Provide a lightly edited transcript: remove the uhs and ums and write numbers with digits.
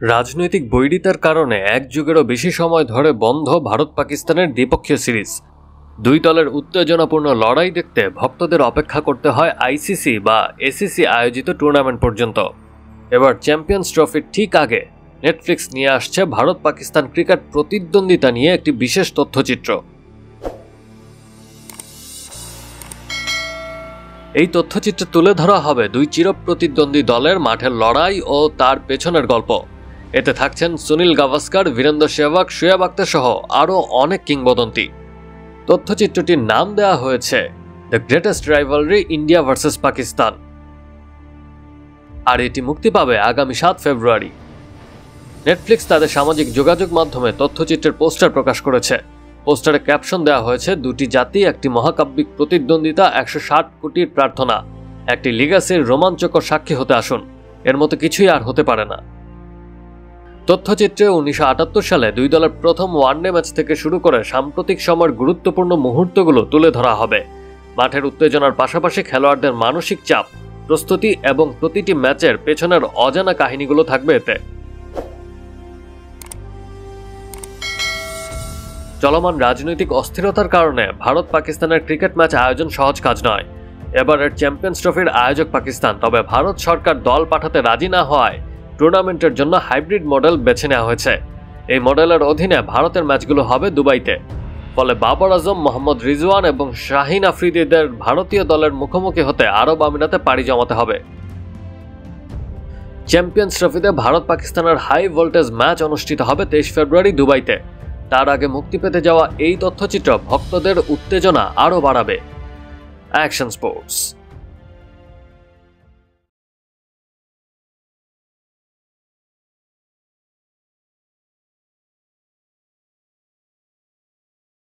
রাজনৈতিক বৈরিতার কারণে এক যুগেরও বেশি সময় ধরে বন্ধ ভারত পাকিস্তানের দ্বিপক্ষীয় সিরিজ। দুই দলের উত্তেজনাপূর্ণ লড়াই দেখতে ভক্তদের অপেক্ষা করতে হয় আইসিসি বা এসিসি আয়োজিত টুর্নামেন্ট পর্যন্ত। এবার চ্যাম্পিয়ন্স ট্রফির ঠিক আগে নেটফ্লিক্স নিয়ে আসছে ভারত পাকিস্তান ক্রিকেট প্রতিদ্বন্দ্বিতা নিয়ে একটি বিশেষ তথ্যচিত্র। এই তথ্যচিত্রে তুলে ধরা হবে দুই চিরপ্রতিদ্বন্দ্বী দলের মাঠের লড়াই ও তার পেছনের গল্প। এতে থাকছেন সুনীল গাভাস্কার, বীরেন্দ্র সেহবাগ, শোয়েব আখতার সহ আরও অনেক কিংবদন্তি। তথ্যচিত্রটির নাম দেওয়া হয়েছে the greatest rivalry India versus Pakistan, আর এটি মুক্তি পাবে আগামী 7 ফেব্রুয়ারি। নেটফ্লিক্স তাদের সামাজিক যোগাযোগ মাধ্যমে তথ্যচিত্রের পোস্টার প্রকাশ করেছে। পোস্টারে ক্যাপশন দেওয়া হয়েছে, দুটি জাতি, একটি মহাকাব্যিক প্রতিদ্বন্দ্বিতা, 160 কোটির প্রার্থনা, একটি লিগ্যাসির রোমাঞ্চকর সাক্ষী হতে আসুন। এর মতো কিছুই আর হতে পারে না। তথ্যচিত্রে 1978 সালে দুই দলের প্রথম ওয়ানডে ম্যাচ থেকে শুরু করে সাম্প্রতিক সময়ের গুরুত্বপূর্ণ মুহূর্তগুলো তুলে ধরা হবে। মাঠের উত্তেজনার পাশাপাশি খেলোয়াড়দের মানসিক চাপ, প্রস্তুতি এবং প্রতিটি ম্যাচের পেছনের অজানা কাহিনীগুলো থাকবে এতে। চলমান রাজনৈতিক অস্থিরতার কারণে ভারত পাকিস্তানের ক্রিকেট ম্যাচ আয়োজন সহজ কাজ নয়। এবারের চ্যাম্পিয়ন্স ট্রফির আয়োজক পাকিস্তান, তবে ভারত সরকার দল পাঠাতে রাজি না হওয়ায় টুর্নামেন্টের জন্য হাইব্রিড মডেল বেছে নেওয়া হয়েছে। এই মডেলের অধীনে ভারতের ম্যাচগুলো হবে দুবাইতে। ফলে বাবর আজম, মোহাম্মদ রিজওয়ান এবং শাহিন আফ্রিদিদের ভারতীয় দলের মুখোমুখি হতে আরব আমিরাতে পাড়ি জমাতে হবে। চ্যাম্পিয়ন্স ট্রফিতে ভারত পাকিস্তানের হাই ভোল্টেজ ম্যাচ অনুষ্ঠিত হবে 23 ফেব্রুয়ারি দুবাইতে। তার আগে মুক্তি পেতে যাওয়া এই তথ্যচিত্র ভক্তদের উত্তেজনা আরও বাড়াবে। Action sports.